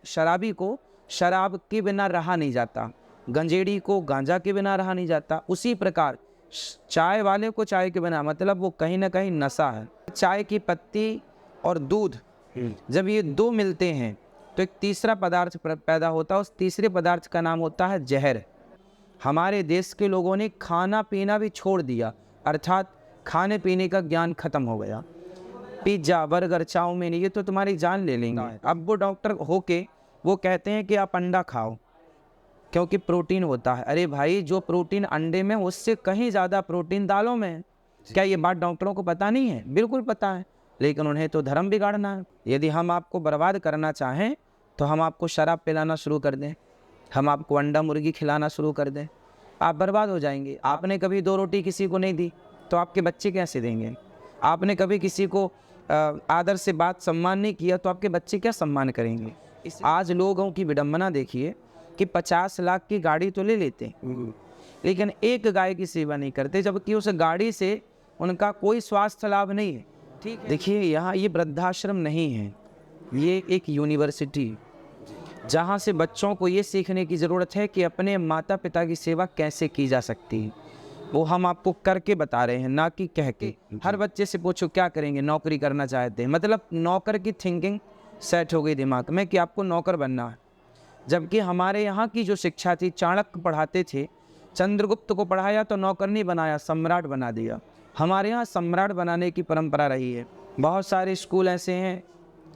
शराबी को शराब के बिना रहा नहीं जाता, गंजेड़ी को गांजा के बिना रहा नहीं जाता, उसी प्रकार चाय वाले को चाय के बिना, मतलब वो कहीं ना कहीं नशा है। चाय की पत्ती और दूध जब ये दो मिलते हैं तो एक तीसरा पदार्थ पैदा होता है। उस तीसरे पदार्थ का नाम होता है जहर। हमारे देश के लोगों ने खाना पीना भी छोड़ दिया, अर्थात खाने पीने का ज्ञान खत्म हो गया। पिज्ज़ा, बर्गर, चाउमीन, ये तो तुम्हारी जान ले लेंगे। अब वो डॉक्टर होके वो कहते हैं कि आप अंडा खाओ क्योंकि प्रोटीन होता है। अरे भाई, जो प्रोटीन अंडे में, उससे कहीं ज़्यादा प्रोटीन दालों में है। क्या ये बात डॉक्टरों को पता नहीं है? बिल्कुल पता है, लेकिन उन्हें तो धर्म बिगाड़ना है। यदि हम आपको बर्बाद करना चाहें तो हम आपको शराब पिलाना शुरू कर दें, हम आपको अंडा मुर्गी खिलाना शुरू कर दें, आप बर्बाद हो जाएंगे। आपने कभी 2 रोटी किसी को नहीं दी तो आपके बच्चे कैसे देंगे? आपने कभी किसी को आदर से बात सम्मान नहीं किया तो आपके बच्चे क्या सम्मान करेंगे? आज लोगों की विडंबना देखिए कि 50 लाख की गाड़ी तो ले लेते हैं लेकिन एक गाय की सेवा नहीं करते, जबकि उस गाड़ी से उनका कोई स्वास्थ्य लाभ नहीं है। ठीक है, देखिए यहाँ ये वृद्धाश्रम नहीं है, ये एक यूनिवर्सिटी, जहाँ से बच्चों को ये सीखने की ज़रूरत है कि अपने माता पिता की सेवा कैसे की जा सकती है। वो हम आपको करके बता रहे हैं, ना कि कह के। हर बच्चे से पूछो क्या करेंगे, नौकरी करना चाहते हैं, मतलब नौकर की थिंकिंग सेट हो गई दिमाग में कि आपको नौकर बनना है। जबकि हमारे यहाँ की जो शिक्षा थी, चाणक्य पढ़ाते थे, चंद्रगुप्त को पढ़ाया तो नौकर नहीं बनाया, सम्राट बना दिया। हमारे यहाँ सम्राट बनाने की परंपरा रही है। बहुत सारे स्कूल ऐसे हैं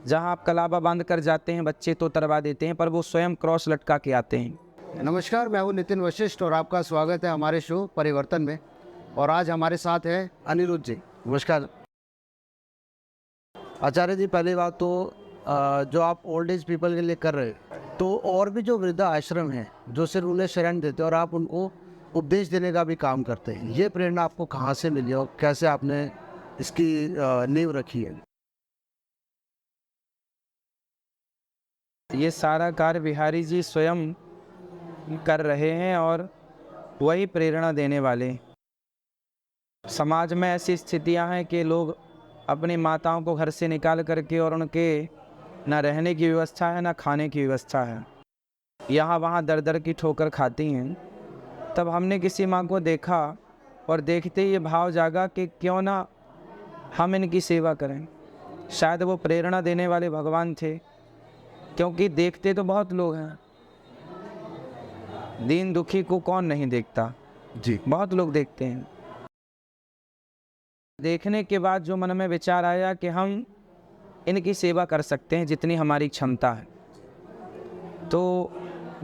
जहाँ आप कलाबा बांध कर जाते हैं, बच्चे तो उतरवा देते हैं, पर वो स्वयं क्रॉस लटका के आते हैं। नमस्कार, मैं हूं नितिन वशिष्ठ और आपका स्वागत है हमारे शो परिवर्तन में। और आज हमारे साथ है अनिरुद्ध जी। नमस्कार आचार्य जी। पहली बात तो जो आप ओल्ड एज पीपल के लिए कर रहे हैं, तो और भी जो वृद्धा आश्रम हैं जो सिर्फ उन्हें शरण देते हैं और आप उनको उपदेश देने का भी काम करते हैं, ये प्रेरणा आपको कहाँ से मिली और कैसे आपने इसकी नींव रखी है? ये सारा कार्य बिहारी जी स्वयं कर रहे हैं और वही प्रेरणा देने वाले। समाज में ऐसी स्थितियां हैं कि लोग अपनी माताओं को घर से निकाल करके, और उनके ना रहने की व्यवस्था है ना खाने की व्यवस्था है, यहाँ वहाँ दर दर की ठोकर खाती हैं। तब हमने किसी माँ को देखा और देखते ही ये भाव जागा कि क्यों ना हम इनकी सेवा करें। शायद वो प्रेरणा देने वाले भगवान थे, क्योंकि देखते तो बहुत लोग हैं, दीन दुखी को कौन नहीं देखता जी, बहुत लोग देखते हैं। देखने के बाद जो मन में विचार आया कि हम इनकी सेवा कर सकते हैं जितनी हमारी क्षमता है, तो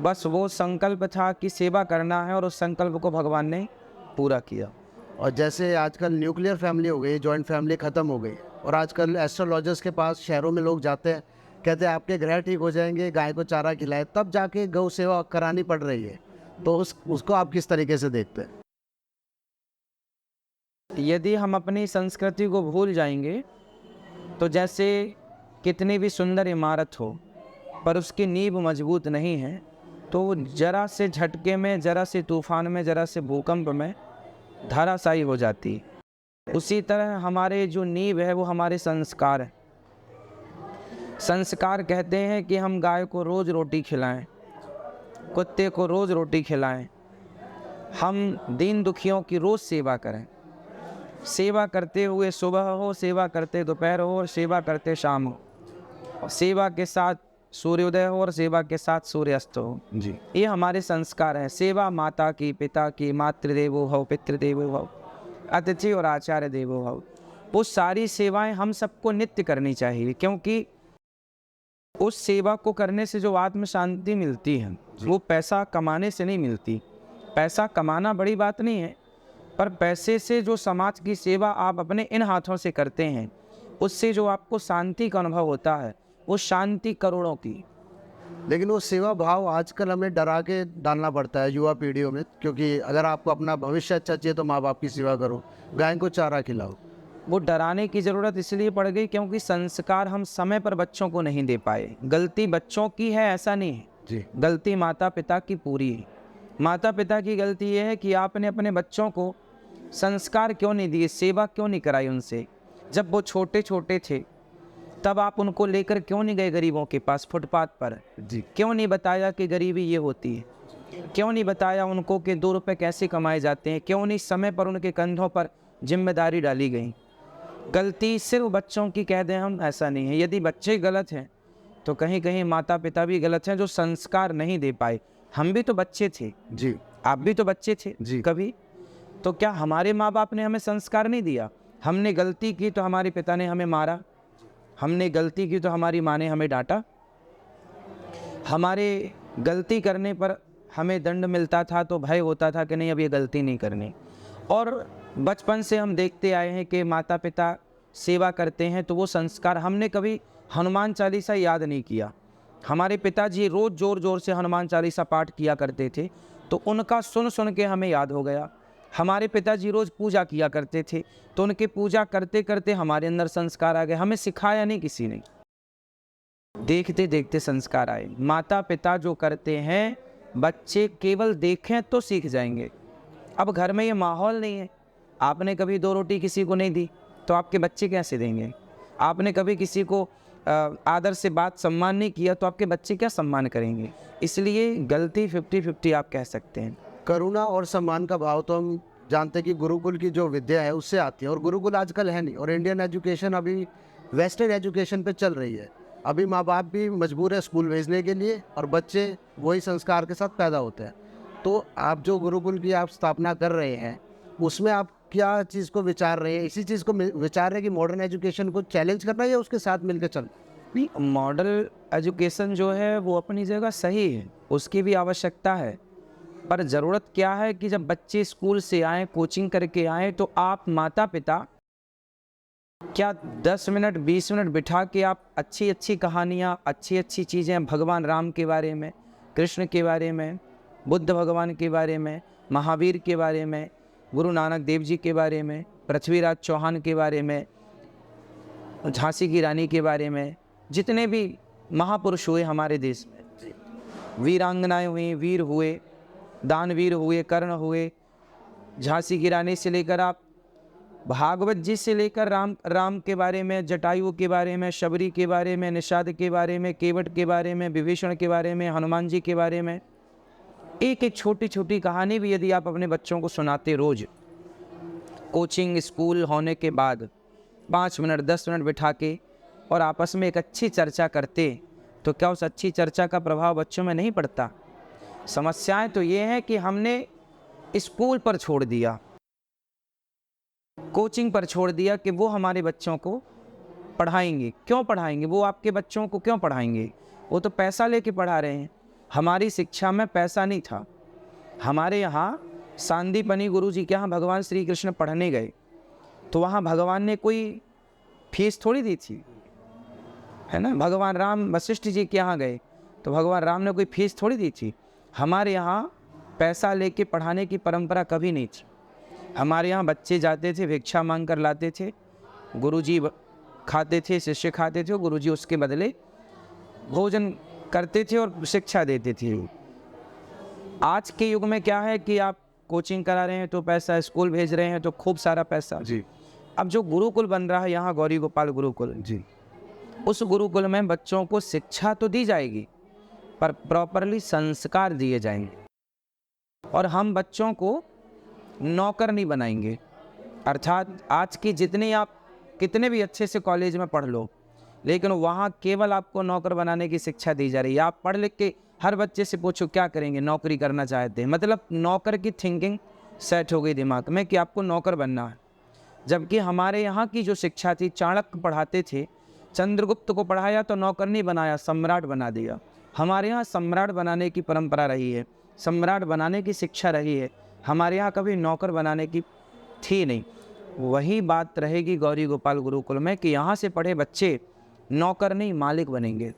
बस वो संकल्प था कि सेवा करना है, और उस संकल्प को भगवान ने पूरा किया। और जैसे आजकल न्यूक्लियर फैमिली हो गई, जॉइंट फैमिली ख़त्म हो गई, और आजकल एस्ट्रोलॉजर्स के पास शहरों में लोग जाते हैं, कहते हैं आपके ग्रह ठीक हो जाएंगे, गाय को चारा खिलाए, तब जाके गौ सेवा करानी पड़ रही है। तो उसको आप किस तरीके से देखते हैं? यदि हम अपनी संस्कृति को भूल जाएंगे तो जैसे कितनी भी सुंदर इमारत हो पर उसकी नींव मजबूत नहीं है तो वो जरा से झटके में, जरा से तूफान में, जरा से भूकंप में धराशायी हो जाती है। उसी तरह हमारे जो नींव है वो हमारे संस्कार है। संस्कार कहते हैं कि हम गाय को रोज़ रोटी खिलाएं, कुत्ते को रोज़ रोटी खिलाएं, हम दीन दुखियों की रोज़ सेवा करें। सेवा करते हुए सुबह हो, सेवा करते दोपहर हो, सेवा करते शाम हो, और सेवा के साथ सूर्योदय हो और सेवा के साथ सूर्यास्त हो। जी, ये हमारे संस्कार हैं। सेवा माता की, पिता की, मातृदेवो भव, पितृदेवो भव, अतिथि और आचार्य देवो भव। वो सारी सेवाएं हम सबको नित्य करनी चाहिए, क्योंकि उस सेवा को करने से जो आत्म शांति मिलती है वो पैसा कमाने से नहीं मिलती। पैसा कमाना बड़ी बात नहीं है, पर पैसे से जो समाज की सेवा आप अपने इन हाथों से करते हैं, उससे जो आपको शांति का अनुभव होता है, वो शांति करोड़ों की। लेकिन वो सेवा भाव आजकल हमें डरा के डालना पड़ता है युवा पीढ़ियों में, क्योंकि अगर आपको अपना भविष्य अच्छा चाहिए तो माँ बाप की सेवा करो, गाय को चारा खिलाओ। वो डराने की ज़रूरत इसलिए पड़ गई क्योंकि संस्कार हम समय पर बच्चों को नहीं दे पाए। गलती बच्चों की है ऐसा नहीं है जी, गलती माता पिता की पूरी है। माता पिता की गलती ये है कि आपने अपने बच्चों को संस्कार क्यों नहीं दिए, सेवा क्यों नहीं कराई उनसे। जब वो छोटे छोटे थे तब आप उनको लेकर क्यों नहीं गए गरीबों के पास फुटपाथ पर? जी क्यों नहीं बताया कि गरीबी ये होती है? क्यों नहीं बताया उनको कि 2 रुपए कैसे कमाए जाते हैं? क्यों नहीं समय पर उनके कंधों पर जिम्मेदारी डाली गई? गलती सिर्फ बच्चों की कह दें हम, ऐसा नहीं है। यदि बच्चे गलत हैं तो कहीं कहीं माता पिता भी गलत हैं जो संस्कार नहीं दे पाए। हम भी तो बच्चे थे, जी आप भी तो बच्चे थे जी। कभी। तो क्या हमारे माँ बाप ने हमें संस्कार नहीं दिया? हमने गलती की तो हमारे पिता ने हमें मारा, हमने गलती की तो हमारी माँ ने हमें डांटा, हमारे गलती करने पर हमें दंड मिलता था तो भय होता था कि नहीं अब ये गलती नहीं करनी। और बचपन से हम देखते आए हैं कि माता पिता सेवा करते हैं तो वो संस्कार, हमने कभी हनुमान चालीसा याद नहीं किया। हमारे पिताजी रोज़ ज़ोर ज़ोर से हनुमान चालीसा पाठ किया करते थे तो उनका सुन सुन के हमें याद हो गया। हमारे पिताजी रोज़ पूजा किया करते थे तो उनके पूजा करते करते हमारे अंदर संस्कार आ गए। हमें सिखाया नहीं किसी ने, देखते देखते संस्कार आए। माता पिता जो करते हैं बच्चे केवल देखें तो सीख जाएंगे। अब घर में ये माहौल नहीं है, आपने कभी 2 रोटी किसी को नहीं दी तो आपके बच्चे कैसे देंगे? आपने कभी किसी को आदर से बात सम्मान नहीं किया तो आपके बच्चे क्या सम्मान करेंगे? इसलिए गलती 50-50 आप कह सकते हैं। करुणा और सम्मान का भाव तो हम जानते हैं कि गुरुकुल की जो विद्या है उससे आती है, और गुरुकुल आजकल है नहीं, और इंडियन एजुकेशन अभी वेस्टर्न एजुकेशन पे चल रही है। अभी माँ बाप भी मजबूर है स्कूल भेजने के लिए और बच्चे वही संस्कार के साथ पैदा होते हैं। तो आप जो गुरुकुल की आप स्थापना कर रहे हैं उसमें आप क्या चीज़ को विचार रहे हैं? इसी चीज़ को विचार रहे हैं कि मॉडर्न एजुकेशन को चैलेंज करना है या उसके साथ मिलकर चलना? मॉडल एजुकेशन जो है वो अपनी जगह सही है, उसकी भी आवश्यकता है, पर ज़रूरत क्या है कि जब बच्चे स्कूल से आएँ, कोचिंग करके आएँ तो आप माता पिता क्या 10 मिनट 20 मिनट बिठा के आप अच्छी अच्छी कहानियाँ, अच्छी अच्छी चीज़ें भगवान राम के बारे में, कृष्ण के बारे में, बुद्ध भगवान के बारे में, महावीर के बारे में, गुरु नानक देव जी के बारे में, पृथ्वीराज चौहान के बारे में, झांसी की रानी के बारे में, जितने भी महापुरुष हुए हमारे देश में, वीरांगनाएं हुई, वीर हुए, दानवीर हुए, कर्ण हुए, झांसी की रानी से लेकर आप भागवत जी से लेकर राम के बारे में, जटायु के बारे में, शबरी के बारे में, निषाद के बारे में, केवट के बारे में, विभीषण के बारे में, हनुमान जी के बारे में, एक एक छोटी छोटी कहानी भी यदि आप अपने बच्चों को सुनाते रोज, कोचिंग स्कूल होने के बाद 5 मिनट 10 मिनट बिठा के और आपस में एक अच्छी चर्चा करते तो क्या उस अच्छी चर्चा का प्रभाव बच्चों में नहीं पड़ता? समस्याएं तो ये हैं कि हमने स्कूल पर छोड़ दिया, कोचिंग पर छोड़ दिया कि वो हमारे बच्चों को पढ़ाएंगे। क्यों पढ़ाएंगे? वो आपके बच्चों को क्यों पढ़ाएंगे? वो तो पैसा लेके पढ़ा रहे हैं। हमारी शिक्षा में पैसा नहीं था। हमारे यहाँ सांदीपनी गुरु जी के यहाँ भगवान श्री कृष्ण पढ़ने गए तो वहाँ भगवान ने कोई फीस थोड़ी दी थी, है ना। भगवान राम वशिष्ठ जी के यहाँ गए तो भगवान राम ने कोई फीस थोड़ी दी थी। हमारे यहाँ पैसा लेके पढ़ाने की परंपरा कभी नहीं थी। हमारे यहाँ बच्चे जाते थे, भिक्षा मांग कर लाते थे, गुरुजी खाते थे, शिष्य खाते थे और गुरुजी उसके बदले भोजन करते थे और शिक्षा देते थे। आज के युग में क्या है कि आप कोचिंग करा रहे हैं तो पैसा, स्कूल भेज रहे हैं तो खूब सारा पैसा जी। अब जो गुरुकुल बन रहा है यहाँ गौरी गोपाल गुरुकुल जी। उस गुरुकुल में बच्चों को शिक्षा तो दी जाएगी पर प्रॉपरली संस्कार दिए जाएंगे और हम बच्चों को नौकर नहीं बनाएंगे। अर्थात आज की जितनी आप कितने भी अच्छे से कॉलेज में पढ़ लो लेकिन वहाँ केवल आपको नौकर बनाने की शिक्षा दी जा रही है। आप पढ़ लिख के हर बच्चे से पूछो क्या करेंगे, नौकरी करना चाहते हैं, मतलब नौकर की थिंकिंग सेट हो गई दिमाग में कि आपको नौकर बनना है। जबकि हमारे यहाँ की जो शिक्षा थी, चाणक्य पढ़ाते थे, चंद्रगुप्त को पढ़ाया तो नौकर नहीं बनाया, सम्राट बना दिया। हमारे यहाँ सम्राट बनाने की परंपरा रही है, सम्राट बनाने की शिक्षा रही है। हमारे यहाँ कभी नौकर बनाने की थी नहीं। वही बात रहेगी गौरी गोपाल गुरुकुल में कि यहाँ से पढ़े बच्चे नौकर नहीं मालिक बनेंगे।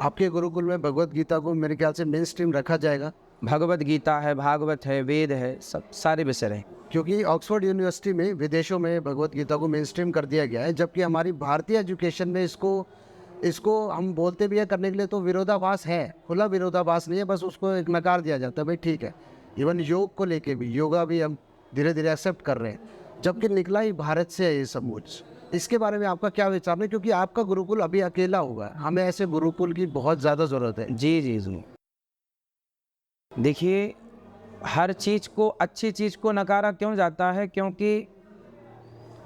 आपके गुरुकुल में भगवत गीता को मेरे ख्याल से मेन स्ट्रीम रखा जाएगा। भगवत गीता है, भागवत है, वेद है, सब सारे विषय हैं। क्योंकि ऑक्सफोर्ड यूनिवर्सिटी में विदेशों में भगवत गीता को मेन स्ट्रीम कर दिया गया है, जबकि हमारी भारतीय एजुकेशन में इसको हम बोलते भी है करने के लिए तो विरोधाभास है, खुला विरोधाभास नहीं है, बस उसको एक नकार दिया जाता है, भाई ठीक है। इवन योग को लेके भी, योगा भी हम धीरे धीरे एक्सेप्ट कर रहे हैं, जबकि निकला ही भारत से है ये सब कुछ। इसके बारे में आपका क्या विचार है, क्योंकि आपका गुरुकुल अभी अकेला हुआ है, हमें ऐसे गुरुकुल की बहुत ज़्यादा ज़रूरत है। जी जी जी। देखिए, हर चीज़ को, अच्छी चीज़ को नकारा क्यों जाता है? क्योंकि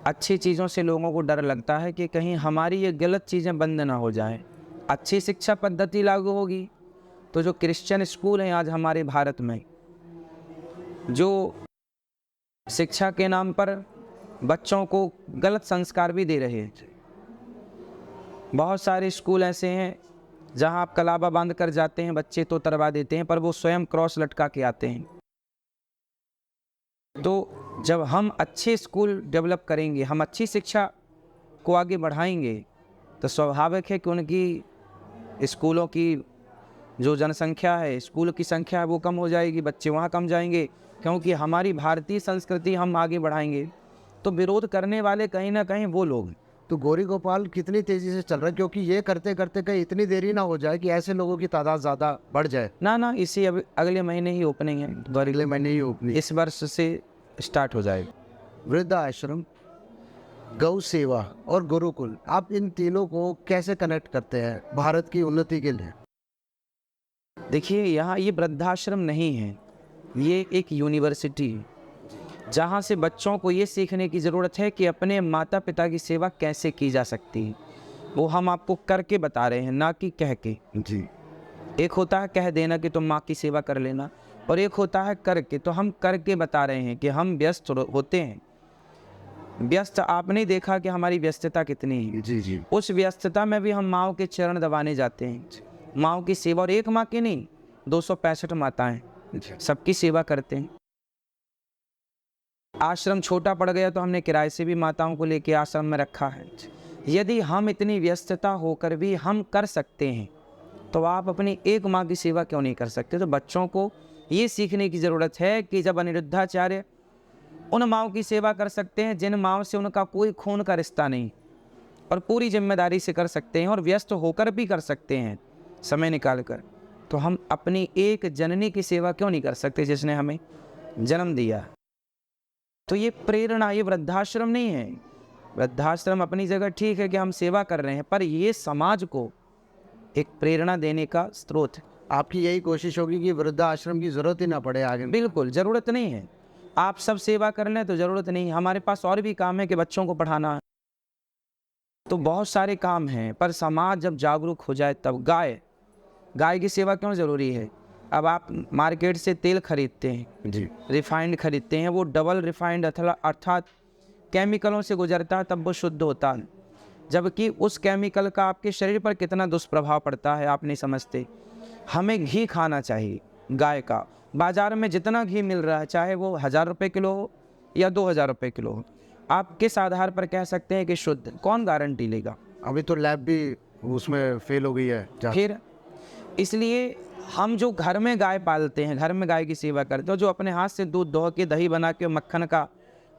अच्छी चीज़ों से लोगों को डर लगता है कि कहीं हमारी ये गलत चीज़ें बंद ना हो जाएं। अच्छी शिक्षा पद्धति लागू होगी तो जो क्रिश्चियन स्कूल हैं आज हमारे भारत में, जो शिक्षा के नाम पर बच्चों को गलत संस्कार भी दे रहे हैं। बहुत सारे स्कूल ऐसे हैं जहां आप कलावा बांध कर जाते हैं, बच्चे तो तरवा देते हैं पर वो स्वयं क्रॉस लटका के आते हैं। तो जब हम अच्छे स्कूल डेवलप करेंगे, हम अच्छी शिक्षा को आगे बढ़ाएंगे, तो स्वाभाविक है कि उनकी स्कूलों की जो जनसंख्या है, स्कूल की संख्या है, वो कम हो जाएगी, बच्चे वहाँ कम जाएंगे। क्योंकि हमारी भारतीय संस्कृति हम आगे बढ़ाएंगे तो विरोध करने वाले कहीं ना कहीं वो लोग। तो गौरी गोपाल कितनी तेज़ी से चल रहा है, क्योंकि ये करते करते कहीं इतनी देरी ना हो जाए कि ऐसे लोगों की तादाद ज़्यादा बढ़ जाए। ना, इसी अगले महीने ही ओपनिंग है, अगले महीने ही ओपनिंग, इस वर्ष से स्टार्ट हो जाएगा। वृद्धाश्रम, गौ सेवा और गुरुकुल, आप इन तीनों को कैसे कनेक्ट करते हैं भारत की उन्नति के लिए? देखिए, यहाँ ये वृद्धाश्रम नहीं है, ये एक यूनिवर्सिटी है जहाँ से बच्चों को ये सीखने की ज़रूरत है कि अपने माता पिता की सेवा कैसे की जा सकती है। वो हम आपको करके बता रहे हैं, ना कि कह के। जी। एक होता है कह देना कि तुम माँ की सेवा कर लेना, और एक होता है करके। तो हम करके बता रहे हैं कि हम व्यस्त होते हैं। व्यस्त आपने देखा कि हमारी व्यस्तता कितनी है। जी जी। उस व्यस्तता में भी हम माँओं के चरण दबाने जाते हैं, माँओं की सेवा। और एक माँ की नहीं, 265 माताएं, सबकी सेवा करते हैं। आश्रम छोटा पड़ गया तो हमने किराए से भी माताओं को लेके आश्रम में रखा है। यदि हम इतनी व्यस्तता होकर भी हम कर सकते हैं तो आप अपनी एक माँ की सेवा क्यों नहीं कर सकते? तो बच्चों को ये सीखने की ज़रूरत है कि जब अनिरुद्धाचार्य उन माँओं की सेवा कर सकते हैं जिन माँओं से उनका कोई खून का रिश्ता नहीं, और पूरी जिम्मेदारी से कर सकते हैं और व्यस्त होकर भी कर सकते हैं समय निकाल कर, तो हम अपनी एक जननी की सेवा क्यों नहीं कर सकते जिसने हमें जन्म दिया? तो ये प्रेरणा, ये वृद्धाश्रम नहीं है। वृद्धाश्रम अपनी जगह ठीक है कि हम सेवा कर रहे हैं, पर ये समाज को एक प्रेरणा देने का स्रोत है। आपकी यही कोशिश होगी कि वृद्धाश्रम की ज़रूरत ही ना पड़े आगे? बिल्कुल ज़रूरत नहीं है, आप सब सेवा कर लें तो ज़रूरत नहीं है। हमारे पास और भी काम है कि बच्चों को पढ़ाना है, तो बहुत सारे काम हैं। पर समाज जब जागरूक हो जाए तब। गाय की सेवा क्यों ज़रूरी है? अब आप मार्केट से तेल खरीदते हैं जी। रिफाइंड खरीदते हैं, वो डबल रिफाइंड अर्थात केमिकलों से गुजरता है तब वो शुद्ध होता है, जबकि उस केमिकल का आपके शरीर पर कितना दुष्प्रभाव पड़ता है आप नहीं समझते। हमें घी खाना चाहिए गाय का। बाज़ार में जितना घी मिल रहा है, चाहे वो 1000 रुपये किलो हो या 2000 रुपये किलो हो, आप किस आधार पर कह सकते हैं कि शुद्ध? कौन गारंटी लेगा? अभी तो लैब भी उसमें फेल हो गई है। फिर इसलिए हम जो घर में गाय पालते हैं, घर में गाय की सेवा करते हैं, जो अपने हाथ से दूध दोह के, दही बना के, मक्खन का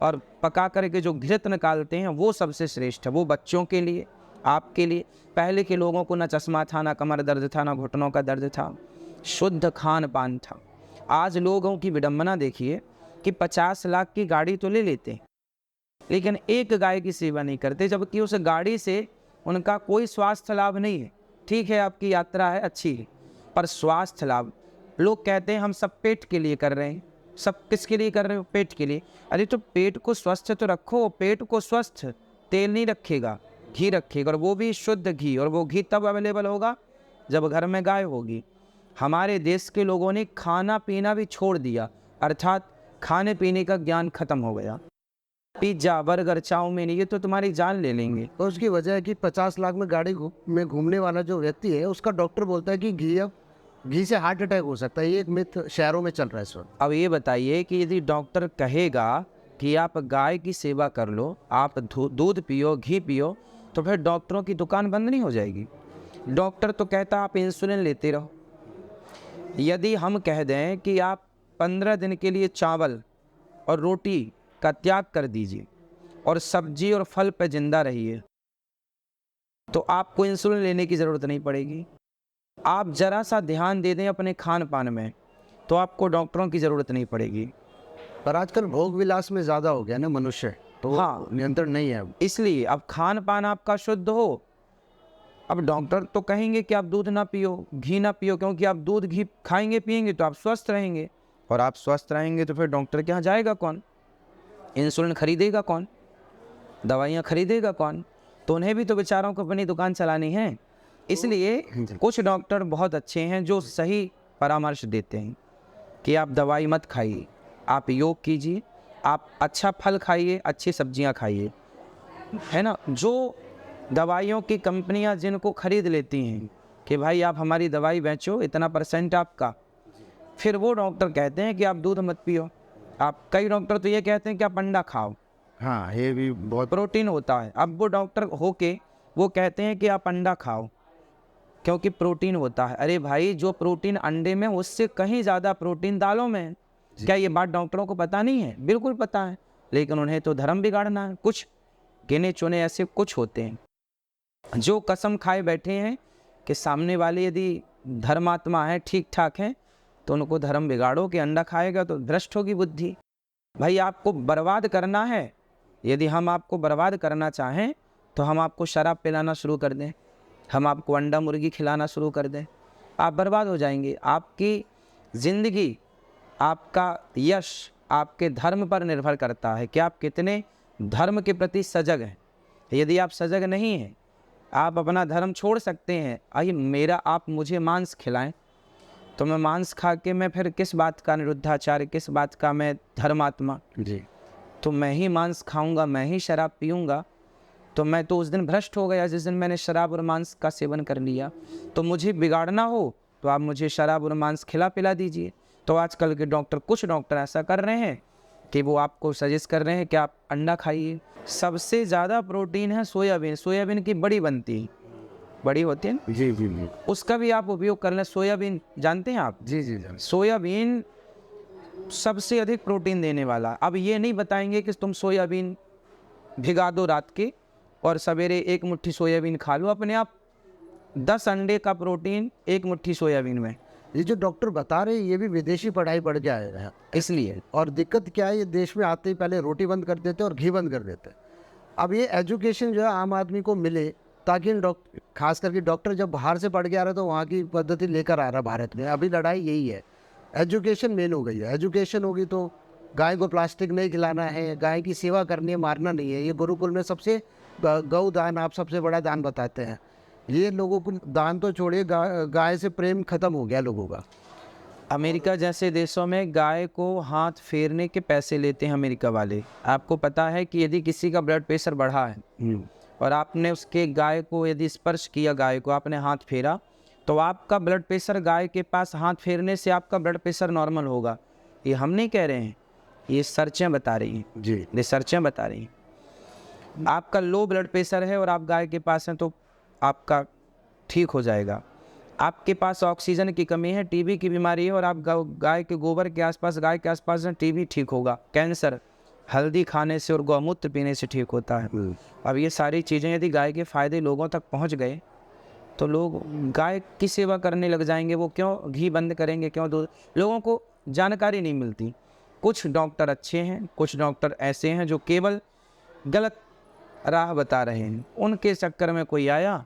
और पका करके जो घृत निकालते हैं, वो सबसे श्रेष्ठ है। वो बच्चों के लिए, आपके लिए। पहले के लोगों को ना चश्मा था, ना कमर दर्द था, ना घुटनों का दर्द था, शुद्ध खान पान था। आज लोगों की विडंबना देखिए कि 50 लाख की गाड़ी तो ले लेते हैं, लेकिन एक गाय की सेवा नहीं करते, जबकि उस गाड़ी से उनका कोई स्वास्थ्य लाभ नहीं है। ठीक है, आपकी यात्रा है, अच्छी है, पर स्वास्थ्य लाभ, लोग कहते हैं हम सब पेट के लिए कर रहे हैं। सब किसके लिए कर रहे हो? पेट के लिए। अरे तो पेट को स्वस्थ तो रखो। पेट को स्वस्थ तेल नहीं रखेगा, घी रखेगा, और वो भी शुद्ध घी। और वो घी तब अवेलेबल होगा जब घर में गाय होगी। हमारे देश के लोगों ने खाना पीना भी छोड़ दिया, अर्थात खाने पीने का ज्ञान खत्म हो गया। पिज्ज़ा, बर्गर, चाउमीन, ये तो तुम्हारी जान ले लेंगे। तो उसकी वजह है कि 50 लाख में गाड़ी में घूमने वाला जो व्यक्ति है, उसका डॉक्टर बोलता है कि घी से हार्ट अटैक हो सकता है। ये एक मिथ शहरों में चल रहा है इस वक्त। अब ये बताइए कि यदि डॉक्टर कहेगा कि आप गाय की सेवा कर लो, आप दूध पियो, घी पियो, तो फिर डॉक्टरों की दुकान बंद नहीं हो जाएगी? डॉक्टर तो कहता आप इंसुलिन लेते रहो। यदि हम कह दें कि आप 15 दिन के लिए चावल और रोटी का त्याग कर दीजिए और सब्जी और फल पर जिंदा रहिए, तो आपको इंसुलिन लेने की ज़रूरत नहीं पड़ेगी। आप जरा सा ध्यान दे दें अपने खान पान में, तो आपको डॉक्टरों की ज़रूरत नहीं पड़ेगी। पर आजकल भोग विलास में ज़्यादा हो गया ना मनुष्य, तो हाँ। नियंत्रण नहीं है अब। इसलिए अब खान पान आपका शुद्ध हो। अब डॉक्टर तो कहेंगे कि आप दूध ना पियो, घी ना पियो, क्योंकि आप दूध घी खाएंगे पिएंगे तो आप स्वस्थ रहेंगे, और आप स्वस्थ रहेंगे तो फिर डॉक्टर के यहाँ जाएगा कौन, इंसुलिन खरीदेगा कौन, दवाइयाँ खरीदेगा कौन? तो उन्हें भी तो बेचारों को अपनी दुकान चलानी है। इसलिए कुछ डॉक्टर बहुत अच्छे हैं जो सही परामर्श देते हैं कि आप दवाई मत खाइए, आप योग कीजिए, आप अच्छा फल खाइए, अच्छी सब्जियां खाइए, है ना। जो दवाइयों की कंपनियां जिनको खरीद लेती हैं कि भाई आप हमारी दवाई बेचो, इतना % आपका, फिर वो डॉक्टर कहते हैं कि आप दूध मत पियो। आप कई डॉक्टर तो ये कहते हैं कि आप अंडा खाओ, हाँ, ये भी बहुत प्रोटीन होता है। अब वो डॉक्टर होके वो कहते हैं कि आप अंडा खाओ क्योंकि प्रोटीन होता है। अरे भाई, जो प्रोटीन अंडे में उससे कहीं ज़्यादा प्रोटीन दालों में है। क्या ये बात डॉक्टरों को पता नहीं है? बिल्कुल पता है, लेकिन उन्हें तो धर्म बिगाड़ना है। कुछ गिने चुने ऐसे कुछ होते हैं जो कसम खाए बैठे हैं कि सामने वाले यदि धर्मात्मा है, ठीक ठाक है, तो उनको धर्म बिगाड़ो कि अंडा खाएगा तो भ्रष्ट होगी बुद्धि। भाई आपको बर्बाद करना है, यदि हम आपको बर्बाद करना चाहें तो हम आपको शराब पिलाना शुरू कर दें, हम आपको अंडा मुर्गी खिलाना शुरू कर दें, आप बर्बाद हो जाएंगे। आपकी ज़िंदगी, आपका यश आपके धर्म पर निर्भर करता है कि आप कितने धर्म के प्रति सजग हैं। यदि आप सजग नहीं हैं, आप अपना धर्म छोड़ सकते हैं। आइए मेरा आप मुझे मांस खिलाएं तो मैं मांस खा के मैं फिर किस बात का निरुद्धाचार्य, किस बात का मैं धर्मात्मा? जी। तो मैं ही मांस खाऊंगा, मैं ही शराब पीऊंगा, तो मैं तो उस दिन भ्रष्ट हो गया जिस दिन मैंने शराब और मांस का सेवन कर लिया। तो मुझे बिगाड़ना हो तो आप मुझे शराब और मांस खिला पिला दीजिए। तो आजकल के डॉक्टर, कुछ डॉक्टर ऐसा कर रहे हैं कि वो आपको सजेस्ट कर रहे हैं कि आप अंडा खाइए। सबसे ज़्यादा प्रोटीन है सोयाबीन। सोयाबीन की बड़ी बनती है, बड़ी होती है ना, जी, जी, जी। उसका भी आप उपयोग कर लें। सोयाबीन जानते हैं आप? जी, जी, जी। सोयाबीन सबसे अधिक प्रोटीन देने वाला। अब ये नहीं बताएंगे कि तुम सोयाबीन भिगा दो रात के और सवेरे एक मुट्ठी सोयाबीन खा लो, अपने आप 10 अंडे का प्रोटीन एक मुट्ठी सोयाबीन में। ये जो डॉक्टर बता रहे हैं ये भी विदेशी पढ़ाई पढ़ के आए हैं। इसलिए और दिक्कत क्या है, ये देश में आते ही पहले रोटी बंद कर देते और घी बंद कर देते। अब ये एजुकेशन जो है आम आदमी को मिले, ताकि इन खास करके डॉक्टर जब बाहर से पढ़ के आ रहे तो वहाँ की पद्धति लेकर आ रहा भारत में। अभी लड़ाई यही है, एजुकेशन मेन हो गई है। एजुकेशन होगी तो गाय को प्लास्टिक नहीं खिलाना है, गाय की सेवा करनी है, मारना नहीं है। ये गुरुकुल में सबसे गौ दान आप सबसे बड़ा दान बताते हैं। ये लोगों को दान तो छोड़िए, गाय से प्रेम खत्म हो गया लोगों का। अमेरिका जैसे देशों में गाय को हाथ फेरने के पैसे लेते हैं अमेरिका वाले। आपको पता है कि यदि किसी का ब्लड प्रेशर बढ़ा है और आपने उसके गाय को यदि स्पर्श किया, गाय को आपने हाथ फेरा, तो आपका ब्लड प्रेशर, गाय के पास हाथ फेरने से आपका ब्लड प्रेशर नॉर्मल होगा। ये हम नहीं कह रहे हैं, ये रिसर्चें बता रही हैं। जी। रिसर्चें बता रही हैं। आपका लो ब्लड प्रेशर है और आप गाय के पास हैं तो आपका ठीक हो जाएगा। आपके पास ऑक्सीजन की कमी है, टीबी की बीमारी है और आप गाय के गोबर के आसपास, गाय के आसपास हैं, टीबी ठीक होगा। कैंसर हल्दी खाने से और गौमूत्र पीने से ठीक होता है। अब ये सारी चीज़ें यदि गाय के फ़ायदे लोगों तक पहुंच गए तो लोग गाय की सेवा करने लग जाएंगे। वो क्यों घी बंद करेंगे, क्यों दूध? लोगों को जानकारी नहीं मिलती। कुछ डॉक्टर अच्छे हैं, कुछ डॉक्टर ऐसे हैं जो केवल गलत राह बता रहे हैं। उनके चक्कर में कोई आया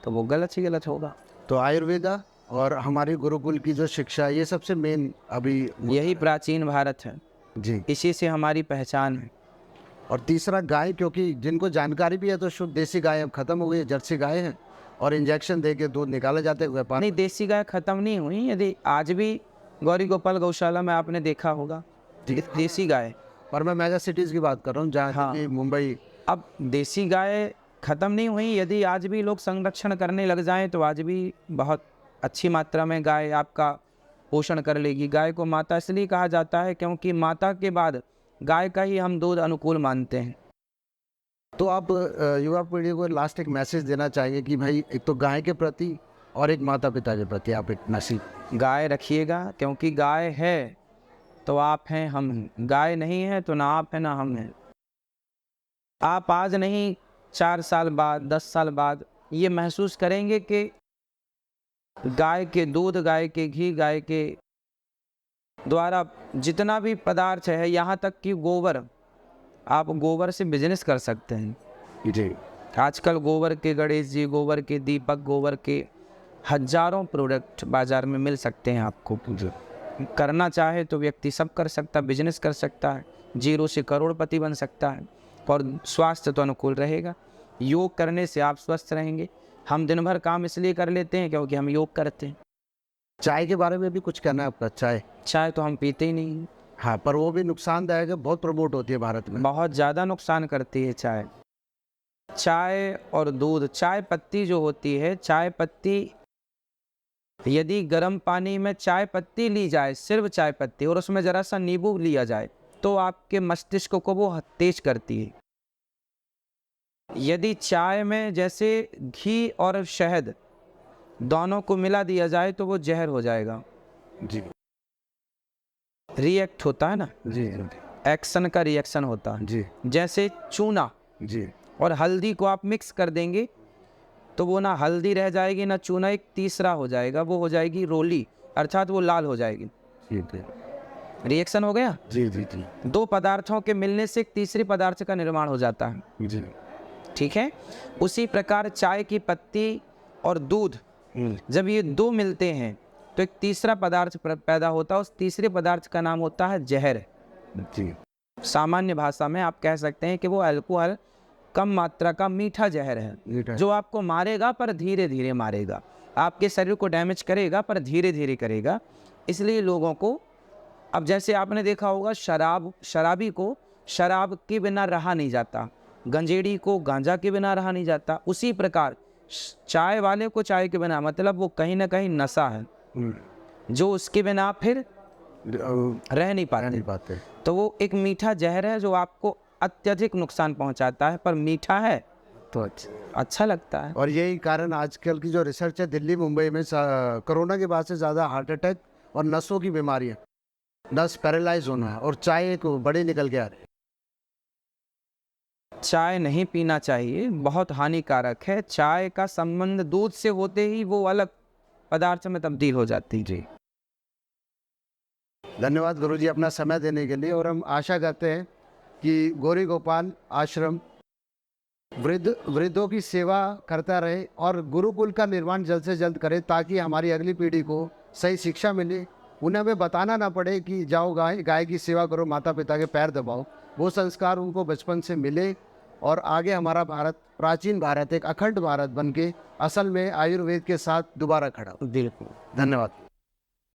तो वो गलत ही गलत होगा। तो आयुर्वेदा और हमारी गुरुकुल की जो शिक्षा, ये सबसे मेन अभी यही प्राचीन भारत है, जी। इसी से हमारी पहचान है। और तीसरा गाय, क्योंकि जिनको जानकारी भी है तो शुद्ध देसी गाय अब खत्म हो गई है, जर्सी गाय है और इंजेक्शन दे के दूध निकाले जाते हैं व्यापार। नहीं, देसी गाय खत्म नहीं हुई। यदि आज भी गौरी गोपाल गौशाला में आपने देखा होगा देसी गाय। पर मैं मेगा सिटीज़ की बात कर रहा हूँ, जहाँ हाँ। कि मुंबई। अब देसी गाय ख़त्म नहीं हुई। यदि आज भी लोग संरक्षण करने लग जाएं तो आज भी बहुत अच्छी मात्रा में गाय आपका पोषण कर लेगी। गाय को माता इसलिए कहा जाता है क्योंकि माता के बाद गाय का ही हम दूध अनुकूल मानते हैं। तो आप युवा पीढ़ी को लास्ट एक मैसेज देना चाहिए कि भाई एक तो गाय के प्रति और एक माता पिता के प्रति आप एक मैसेज। गाय रखिएगा, क्योंकि गाय है तो आप हैं, हम हैं। गाय नहीं है तो ना आप हैं ना हम हैं। आप आज नहीं, 4 साल बाद, 10 साल बाद ये महसूस करेंगे कि गाय के दूध, गाय के घी, गाय के द्वारा जितना भी पदार्थ है, यहाँ तक कि गोबर, आप गोबर से बिजनेस कर सकते हैं। जी आजकल गोबर के गणेश जी, गोबर के दीपक, गोबर के हजारों प्रोडक्ट बाजार में मिल सकते हैं आपको। करना चाहे तो व्यक्ति सब कर सकता है, बिजनेस कर सकता है, जीरो से करोड़पति बन सकता है और स्वास्थ्य तो अनुकूल रहेगा। योग करने से आप स्वस्थ रहेंगे। हम दिन भर काम इसलिए कर लेते हैं क्योंकि हम योग करते हैं। चाय के बारे में भी कुछ कहना है आपका? चाय तो हम पीते ही नहीं, हाँ, पर वो भी नुकसानदायक है, बहुत प्रमोट होती है भारत में। बहुत ज़्यादा नुकसान करती है चाय। चाय और दूध, चाय पत्ती जो होती है, चाय पत्ती यदि गर्म पानी में चाय पत्ती ली जाए, सिर्फ चाय पत्ती, और उसमें ज़रा सा नींबू लिया जाए तो आपके मस्तिष्क को वो तेज करती है। यदि चाय में जैसे घी और शहद दोनों को मिला दिया जाए तो वो जहर हो जाएगा। जी रिएक्ट होता है ना, जी एक्शन का रिएक्शन होता है। जी जैसे चूना जी और हल्दी को आप मिक्स कर देंगे तो वो ना हल्दी रह जाएगी ना चूना, एक तीसरा हो जाएगा, वो हो जाएगी रोली, अर्थात वो लाल हो जाएगी। ठीक है। रिएक्शन हो गया। जी जी जी दो पदार्थों के मिलने से एक तीसरे पदार्थ का निर्माण हो जाता है। जी ठीक है। उसी प्रकार चाय की पत्ती और दूध, जब ये दो मिलते हैं तो एक तीसरा पदार्थ पैदा होता है। उस तीसरे पदार्थ का नाम होता है जहर। जी सामान्य भाषा में आप कह सकते हैं कि वो अल्कोहल, कम मात्रा का मीठा जहर है, जो आपको मारेगा पर धीरे धीरे मारेगा, आपके शरीर को डैमेज करेगा पर धीरे धीरे करेगा। इसलिए लोगों को, अब जैसे आपने देखा होगा शराबी को शराब के बिना रहा नहीं जाता, गंजेड़ी को गांजा के बिना रहा नहीं जाता। उसी प्रकार चाय वाले को चाय के बिना, मतलब वो कहीं ना कहीं नशा है, जो उसके बिना फिर रह नहीं पाते। तो वो एक मीठा जहर है जो आपको अत्यधिक नुकसान पहुंचाता है, पर मीठा है तो अच्छा लगता है। और यही कारण आजकल की जो रिसर्च है, दिल्ली मुंबई में कोरोना के बाद से ज़्यादा हार्ट अटैक और नसों की बीमारियां, नस पैरालाइज होना है, और चाय एक बड़े निकल के आ रहे हैं। चाय नहीं पीना चाहिए, बहुत हानिकारक है। चाय का संबंध दूध से होते ही वो अलग पदार्थ में तब्दील हो जाती है। जी धन्यवाद गुरुजी अपना समय देने के लिए, और हम आशा करते हैं कि गौरी गोपाल आश्रम वृद्धों की सेवा करता रहे और गुरुकुल का निर्माण जल्द से जल्द करे, ताकि हमारी अगली पीढ़ी को सही शिक्षा मिले। उन्हें हमें बताना ना पड़े कि जाओ गाय की सेवा करो, माता पिता के पैर दबाओ। वो संस्कार उनको बचपन से मिले और आगे हमारा भारत, प्राचीन भारत, एक अखंड भारत बन के असल में आयुर्वेद के साथ दोबारा खड़ा हो। बिल्कुल। धन्यवाद।